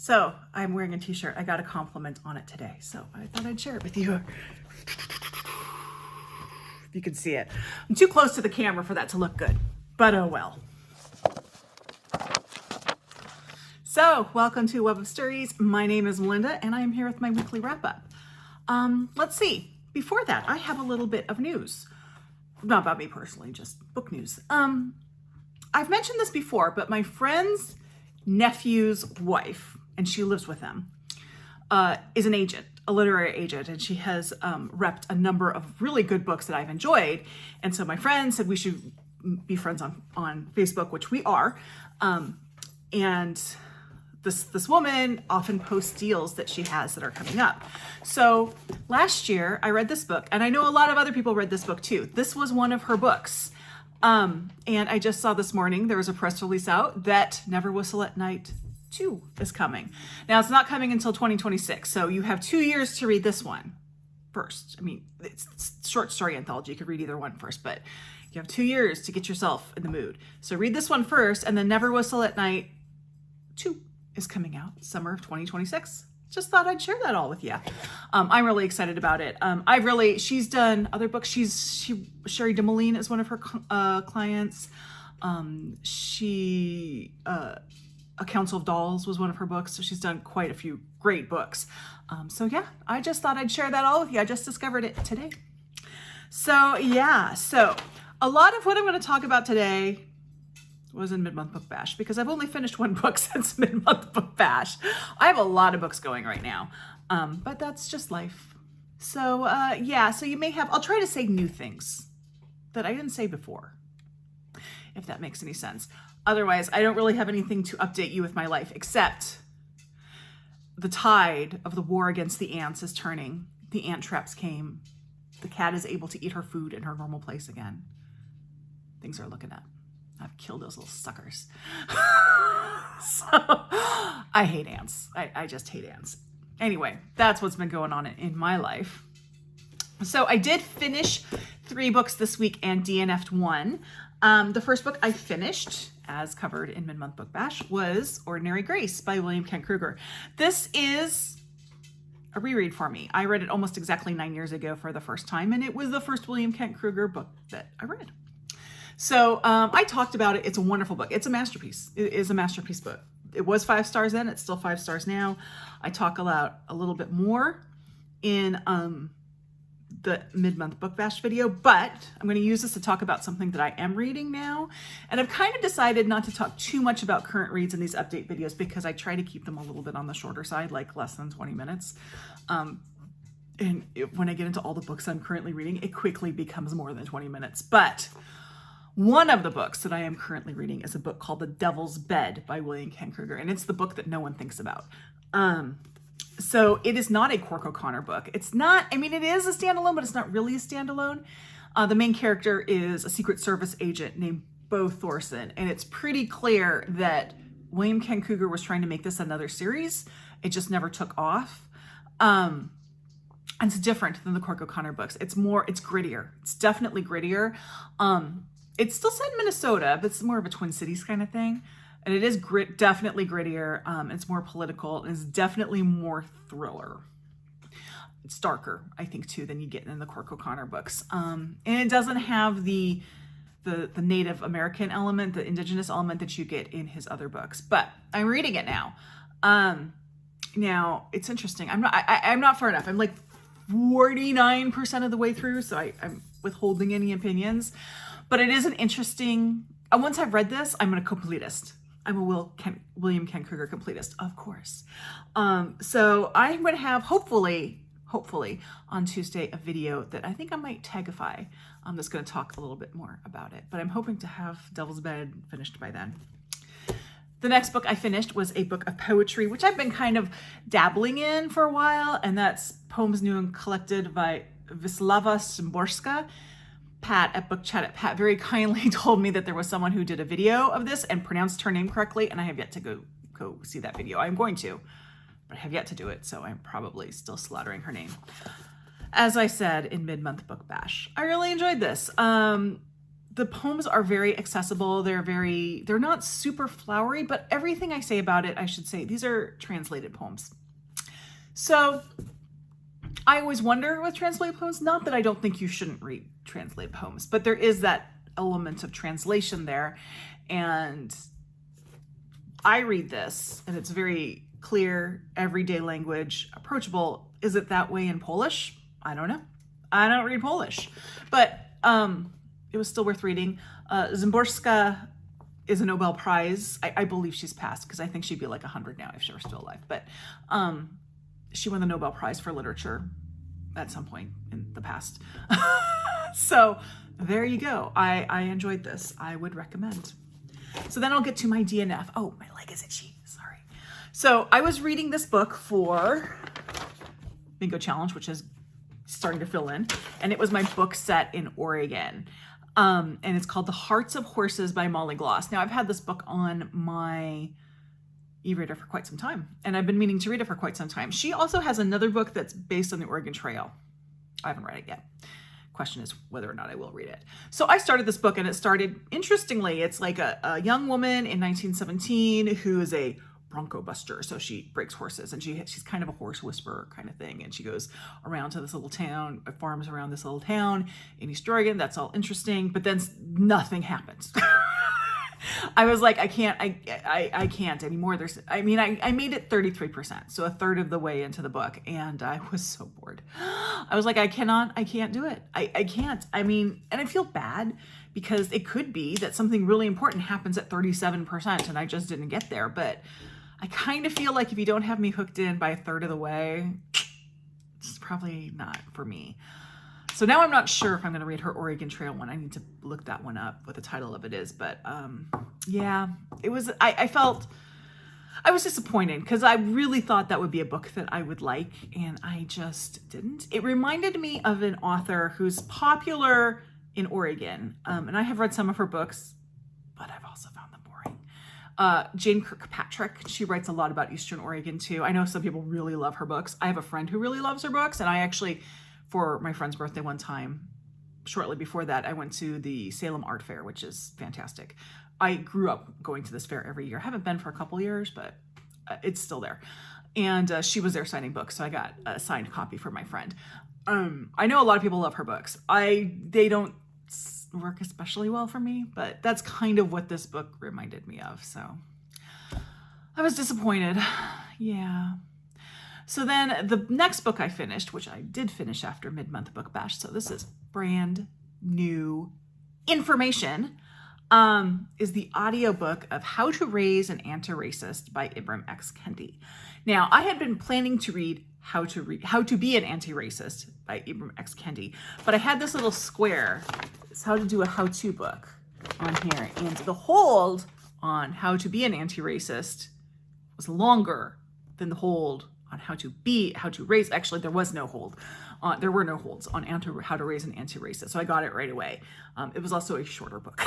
So I'm wearing a t-shirt. I got a compliment on it today, so I thought I'd share it with you. If you can see it. I'm too close to the camera for that to look good, but oh well. So welcome to Web of Stories. My name is Melinda and I am here with my weekly wrap-up. Let's see. Before that, I have a little bit of news. Not about me personally, just book news. I've mentioned this before, but my friend's nephew's wife, and she lives with them, is an agent, a literary agent, and she has repped a number of really good books that I've enjoyed. And so my friend said we should be friends on Facebook, which we are. And this woman often posts deals that she has that are coming up. So last year I read this book, and I know a lot of other people read this book too. This was one of her books. And I just saw this morning, there was a press release out that Never Whistle at Night 2 is coming. Now it's not coming until 2026. So you have 2 years to read this one first. I mean, it's a short story anthology. You could read either one first, but you have 2 years to get yourself in the mood. So read this one first, and then Never Whistle at Night 2 is coming out summer of 2026. Just thought I'd share that all with you. I'm really excited about it. She's done other books. Sherry DeMoline is one of her clients. A Council of Dolls was one of her books. So she's done quite a few great books. So yeah, I just thought I'd share that all with you. I just discovered it today. So yeah, so a lot of what I'm going to talk about today was in Mid-Month Book Bash, because I've only finished one book since Mid-Month Book Bash. I have a lot of books going right now, but that's just life. So yeah, so you may have, I'll try to say new things that I didn't say before, if that makes any sense. Otherwise, I don't really have anything to update you with my life, except the tide of the war against the ants is turning. The ant traps came. The cat is able to eat her food in her normal place again. Things are looking up. I've killed those little suckers. So I hate ants. I just hate ants. Anyway, that's what's been going on in my life. So I did finish 3 books this week and DNF'd 1. The first book I finished, as covered in Mid-Month Book Bash, was Ordinary Grace by William Faulkner. This is a reread for me. I read it almost exactly 9 years ago for the first time, and it was the first William Faulkner book that I read. So I talked about it. It's a wonderful book. It's a masterpiece. It is a masterpiece book. It was 5 stars then. It's still 5 stars now. I talk about a little bit more in the Mid-Month Book Bash video, but I'm going to use this to talk about something that I am reading now. And I've kind of decided not to talk too much about current reads in these update videos, because I try to keep them a little bit on the shorter side, like less than 20 minutes. And when I get into all the books I'm currently reading, it quickly becomes more than 20 minutes. But one of the books that I am currently reading is a book called The Devil's Bed by William Krueger, and it's the book that no one thinks about. So it is not a Cork O'Connor book. It's not, I mean, it is a standalone, but it's not really a standalone. The main character is a Secret Service agent named Bo Thorson, and it's pretty clear that William Krueger was trying to make this another series. It just never took off. And it's different than the Cork O'Connor books. It's grittier. It's definitely grittier. It's still set in Minnesota, but it's more of a Twin Cities kind of thing. And it is definitely grittier. It's more political. It's definitely more thriller. It's darker, I think, too, than you get in the Cork O'Connor books. And it doesn't have the Native American element, the indigenous element that you get in his other books. But I'm reading it now. Now it's interesting. I'm not far enough. I'm like 49% of the way through, so I'm withholding any opinions. But it is an interesting, once I've read this, I'm a completist. I'm a William Krueger completist, of course. So I'm going to have, hopefully on Tuesday, a video that I think I might tagify. That's going to talk a little bit more about it. But I'm hoping to have Devil's Bed finished by then. The next book I finished was a book of poetry, which I've been kind of dabbling in for a while, and that's Poems New and Collected by Wislawa Szymborska. Pat at Book Chat at Pat very kindly told me that there was someone who did a video of this and pronounced her name correctly, and I have yet to go see that video. I'm going to, but I have yet to do it, so I'm probably still slaughtering her name. As I said in Mid-Month Book Bash, I really enjoyed this. the poems are very accessible. They're not super flowery, but everything I say about it, I should say, these are translated poems. So I always wonder with translated poems, not that I don't think you shouldn't read translated poems, but there is that element of translation there. And I read this and it's very clear, everyday language, approachable. Is it that way in Polish? I don't know. I don't read Polish, but it was still worth reading. Szymborska is a Nobel Prize. I believe she's passed because I think she'd be like 100 now if she were still alive. But she won the Nobel Prize for literature at some point in the past. So there you go. I enjoyed this. I would recommend. So then I'll get to my DNF. Oh, my leg is itchy. Sorry. So I was reading this book for Bingo Challenge, which is starting to fill in. And it was my book set in Oregon. And it's called The Hearts of Horses by Molly Gloss. Now, I've had this book on my e-reader for quite some time, and I've been meaning to read it for quite some time. She also has another book that's based on the Oregon Trail. I haven't read it yet. Question is whether or not I will read it. So I started this book, and it started, interestingly, it's like a young woman in 1917 who is a bronco buster. So she breaks horses, and she's kind of a horse whisperer kind of thing. And she goes around to this little town, farms around this little town in East Oregon. That's all interesting. But then nothing happens. I was like, I can't anymore. I made it 33%. So a third of the way into the book. And I was so bored. I was like, I can't do it. I can't. And I feel bad because it could be that something really important happens at 37% and I just didn't get there. But I kind of feel like if you don't have me hooked in by a third of the way, it's probably not for me. So now I'm not sure if I'm going to read her Oregon Trail one. I need to look that one up, what the title of it is. But yeah, it was, I was disappointed because I really thought that would be a book that I would like, and I just didn't. It reminded me of an author who's popular in Oregon. And I have read some of her books, but I've also found them boring. Jane Kirkpatrick. She writes a lot about Eastern Oregon too. I know some people really love her books. I have a friend who really loves her books, and I actually, for my friend's birthday one time, shortly before that, I went to the Salem Art Fair, which is fantastic. I grew up going to this fair every year. I haven't been for a couple years, but it's still there. And she was there signing books, so I got a signed copy for my friend. I know a lot of people love her books. They don't work especially well for me, but that's kind of what this book reminded me of. So I was disappointed. Yeah. So then the next book I finished, which I did finish after mid-month book bash, so this is brand new information, is the audiobook of How to Raise an Antiracist by Ibram X. Kendi. Now, I had been planning to read How to Be an Antiracist by Ibram X. Kendi, but I had this little square. It's how to do a how-to book on here, and the hold on How to Be an Antiracist was longer than the hold on how to raise. Actually, there was no hold. There were no holds on how to raise an anti-racist. So I got it right away. It was also a shorter book,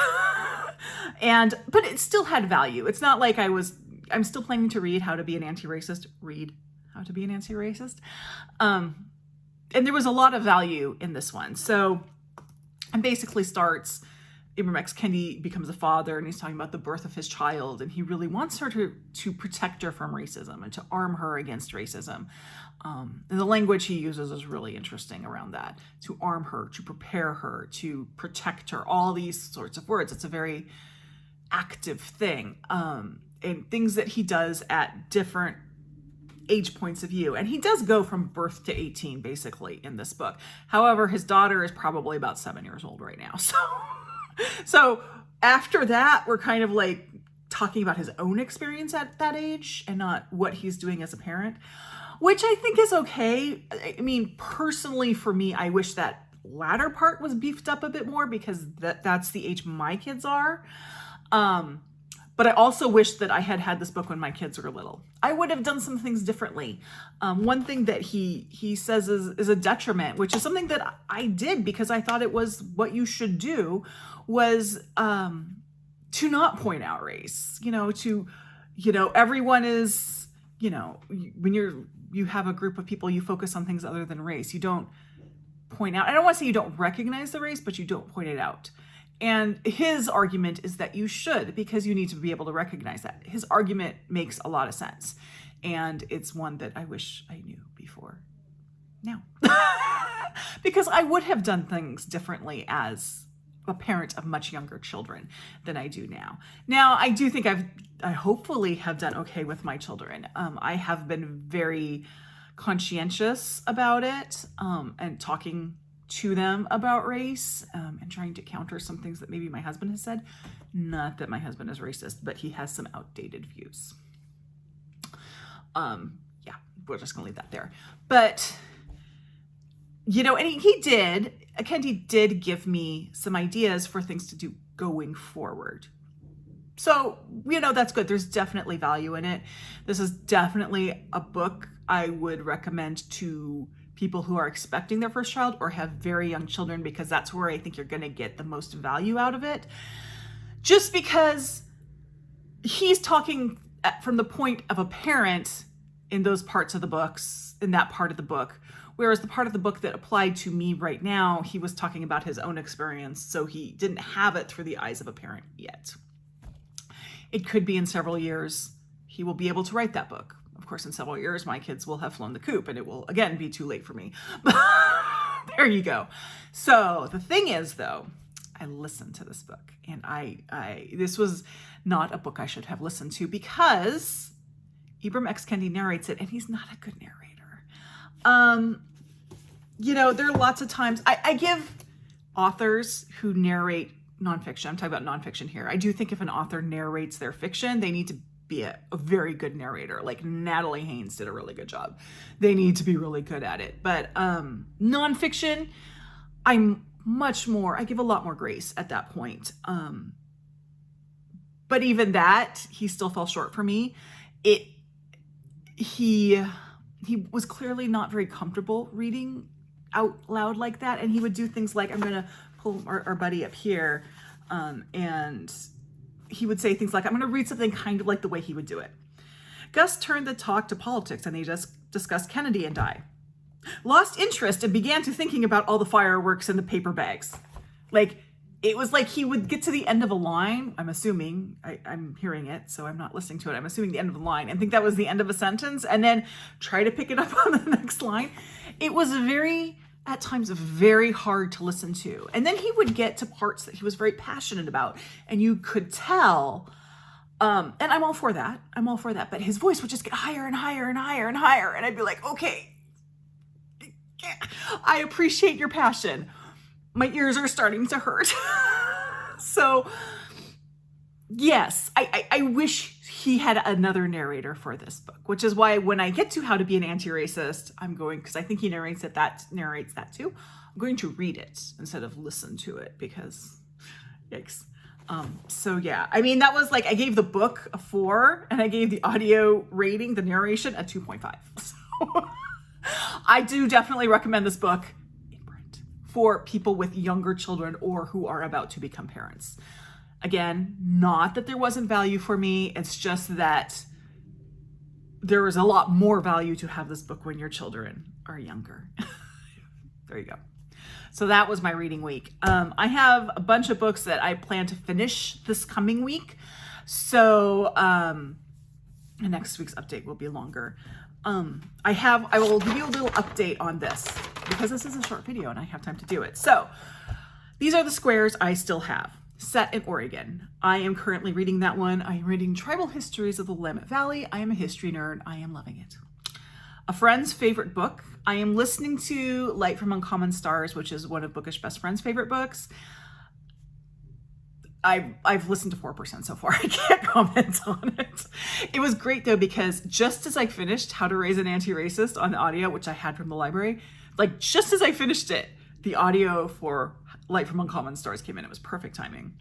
but it still had value. It's not like I'm still planning to read How to Be an Anti-Racist. Read How to Be an Anti-Racist. And there was a lot of value in this one. So it basically starts, Ibram X. Kendi becomes a father, and he's talking about the birth of his child, and he really wants her to protect her from racism and to arm her against racism. And the language he uses is really interesting around that. To arm her, to prepare her, to protect her, all these sorts of words. It's a very active thing. And things that he does at different age points of view. And he does go from birth to 18, basically, in this book. However, his daughter is probably about 7 years old right now. So after that, we're kind of like talking about his own experience at that age and not what he's doing as a parent, which I think is okay. I mean, personally for me, I wish that latter part was beefed up a bit more because that's the age my kids are. But I also wish that I had had this book when my kids were little. I would have done some things differently. One thing that he says is a detriment, which is something that I did because I thought it was what you should do, was to not point out race. Everyone is, when you have a group of people, you focus on things other than race. You don't point out. I don't want to say you don't recognize the race, but you don't point it out. And his argument is that you should, because you need to be able to recognize that. His argument makes a lot of sense. And it's one that I wish I knew before now. Because I would have done things differently as a parent of much younger children than I do now. Now, I do think I hopefully have done okay with my children. I have been very conscientious about it, and talking to them about race, and trying to counter some things that maybe my husband has said. Not that my husband is racist, but he has some outdated views. Yeah, we're just gonna leave that there. But, you know, and Kendi did give me some ideas for things to do going forward. So, you know, that's good. There's definitely value in it. This is definitely a book I would recommend to people who are expecting their first child or have very young children, because that's where I think you're going to get the most value out of it. Just because he's talking from the point of a parent in those parts of the books, in that part of the book, whereas the part of the book that applied to me right now, he was talking about his own experience, so he didn't have it through the eyes of a parent yet. It could be in several years he will be able to write that book. Of course, in several years, my kids will have flown the coop and it will, again, be too late for me. There you go. So the thing is, though, I listened to this book, and this was not a book I should have listened to, because Ibram X. Kendi narrates it, and he's not a good narrator. You know, there are lots of times I give authors who narrate nonfiction, I'm talking about nonfiction here. I do think if an author narrates their fiction, they need to be a very good narrator. Like Natalie Haynes did a really good job. They need to be really good at it. But nonfiction, I give a lot more grace at that point. But even that, he still fell short for me. He was clearly not very comfortable reading out loud like that. And he would do things like, I'm going to pull our buddy up here, and he would say things like, I'm going to read something kind of like the way he would do it. Gus turned the talk to politics, and they just discussed Kennedy and I. Lost interest and began to thinking about all the fireworks and the paper bags. Like, it was like he would get to the end of a line. I'm assuming, I'm hearing it, so I'm not listening to it. I'm assuming the end of the line and think that was the end of a sentence, and then try to pick it up on the next line. It was at times very hard to listen to. And then he would get to parts that he was very passionate about, and you could tell, and I'm all for that, but his voice would just get higher and higher and higher and higher, and I'd be like, okay, I appreciate your passion. My ears are starting to hurt. So yes, I wish he had another narrator for this book, which is why when I get to How to Be an Anti-Racist, because I think he narrates that too. I'm going to read it instead of listen to it, because yikes. So yeah, I mean, that was like, I gave the book a 4 and I gave the audio rating, the narration, a 2.5. So I do definitely recommend this book in print for people with younger children or who are about to become parents. Again, not that there wasn't value for me. It's just that there is a lot more value to have this book when your children are younger. There you go. So that was my reading week. I have a bunch of books that I plan to finish this coming week. So next week's update will be longer. I will give you a little update on this because this is a short video and I have time to do it. So these are the squares I still have. Set in Oregon. I am currently reading that one. I am reading Tribal Histories of the Willamette Valley. I am a history nerd. I am loving it. A friend's favorite book. I am listening to Light from Uncommon Stars, which is one of Bookish Best Friend's favorite books. I've listened to 4% so far. I can't comment on it. It was great though, because just as I finished How to Raise an Anti-Racist on the audio, which I had from the library, like just as I finished it, the audio for Light from Uncommon Stars came in. It was perfect timing.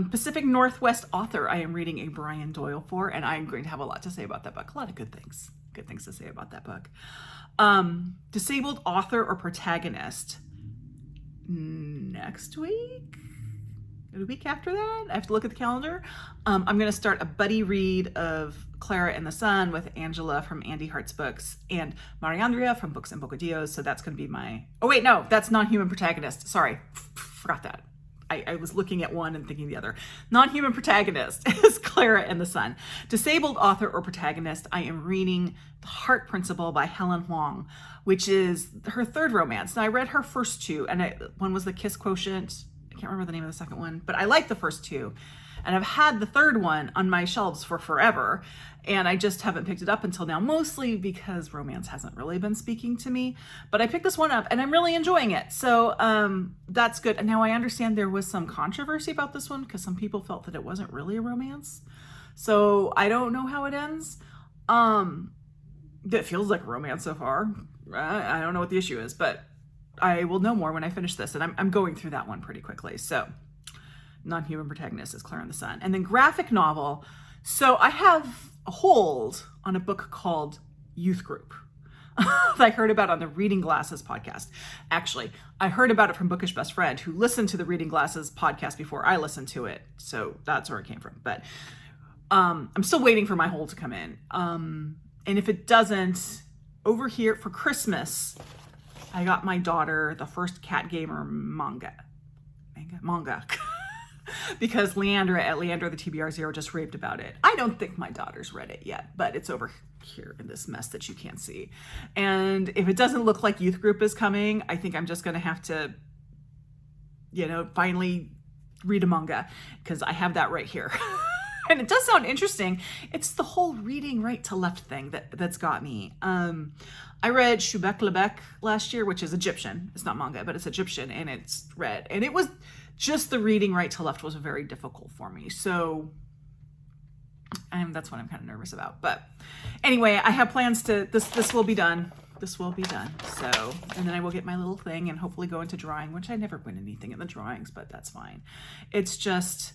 Pacific Northwest author I am reading a Brian Doyle for, and I'm going to have a lot to say about that book. A lot of good things to say about that book. Disabled author or protagonist next week? The week after that? I have to look at the calendar. I'm going to start a buddy read of Clara and the Sun with Angela from Andy Hart's books and Mariandria from Books and Bocadillos. So that's going to be my... Oh, wait, no, that's non-human protagonist. Sorry, forgot that. I was looking at one and thinking the other. Non-human protagonist is Clara and the Sun. Disabled author or protagonist, I am reading The Heart Principle by Helen Hoang, which is her third romance. Now, I read her first two, and one was The Kiss Quotient. I can't remember the name of the second one, but I like the first two. And I've had the third one on my shelves for forever, and I just haven't picked it up until now, mostly because romance hasn't really been speaking to me. But I picked this one up, and I'm really enjoying it. So that's good. And now I understand there was some controversy about this one because some people felt that it wasn't really a romance. So I don't know how it ends. It feels like a romance so far. I don't know what the issue is, but I will know more when I finish this. And I'm going through that one pretty quickly. So non-human protagonist is Clara and the Sun. And then graphic novel. So I have a hold on a book called Youth Group that I heard about on the Reading Glasses podcast. Actually, I heard about it from Bookish Best Friend, who listened to the Reading Glasses podcast before I listened to it. So that's where it came from. But I'm still waiting for my hold to come in. And if it doesn't, over here for Christmas, I got my daughter the first Cat Gamer manga. Because Leandra at Leandra the TBR0 just raved about it. I don't think my daughter's read it yet, but it's over here in this mess that you can't see. And if it doesn't look like Youth Group is coming, I think I'm just going to have to, finally read a manga, because I have that right here. And it does sound interesting. It's the whole reading right to left thing that's got me. I read Shubek Lebek last year, which is Egyptian. It's not manga, but it's Egyptian, and it's read. And it was just the reading right to left was very difficult for me. So that's what I'm kind of nervous about. But anyway, I have plans to, this will be done. This will be done. So, and then I will get my little thing and hopefully go into drawing, which I never win anything in the drawings, but that's fine. It's just,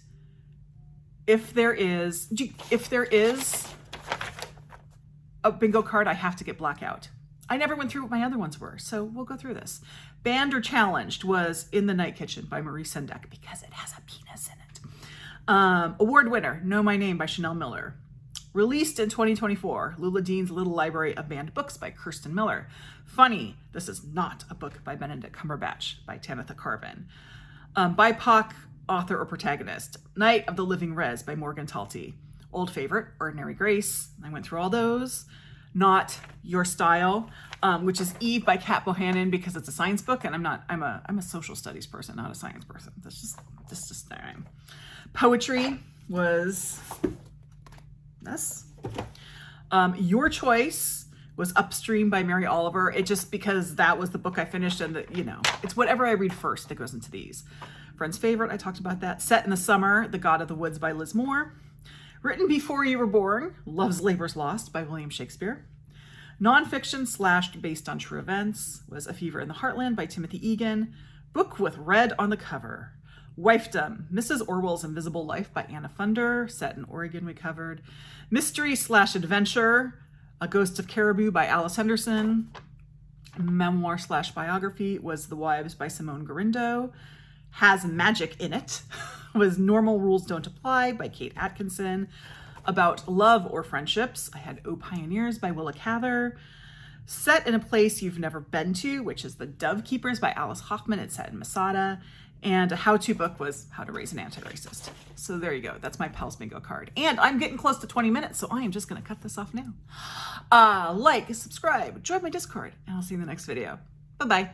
if there is a bingo card, I have to get blackout. I never went through what my other ones were, so we'll go through this. Banned or Challenged was In the Night Kitchen by Marie Sendak, because it has a penis in it. Award winner, Know My Name by Chanel Miller. Released in 2024, Lula Dean's Little Library of Banned Books by Kirsten Miller. Funny, this is not a book by Benedict Cumberbatch by Tanitha Carvin. BIPOC author or protagonist, Night of the Living Res by Morgan Talty. Old favorite, Ordinary Grace. I went through all those. Not Your Style, which is Eve by Kat Bohannon, because it's a science book, and I'm a social studies person, not a science person. That's just there I am. Poetry was this. Your Choice was Upstream by Mary Oliver. It just, because that was the book I finished, and it's whatever I read first that goes into these. Friend's Favorite, I talked about that. Set in the Summer, The God of the Woods by Liz Moore. Written Before You Were Born, Love's Labour's Lost by William Shakespeare. Nonfiction / based on true events was A Fever in the Heartland by Timothy Egan. Book with red on the cover. Wifedom, Mrs. Orwell's Invisible Life by Anna Funder, set in Oregon, we covered. Mystery / adventure, A Ghost of Caribou by Alice Henderson. Memoir / biography was The Wives by Simone Garindo. Has Magic in It was Normal Rules Don't Apply by Kate Atkinson. About love or friendships, I had O Pioneers by Willa Cather. Set in a Place You've Never Been To, which is The Dove Keepers by Alice Hoffman. It's set in Masada. And a how-to book was How to Raise an Antiracist. So there you go. That's my Pals Bingo card. And I'm getting close to 20 minutes, so I am just going to cut this off now. Like, subscribe, join my Discord, and I'll see you in the next video. Bye-bye.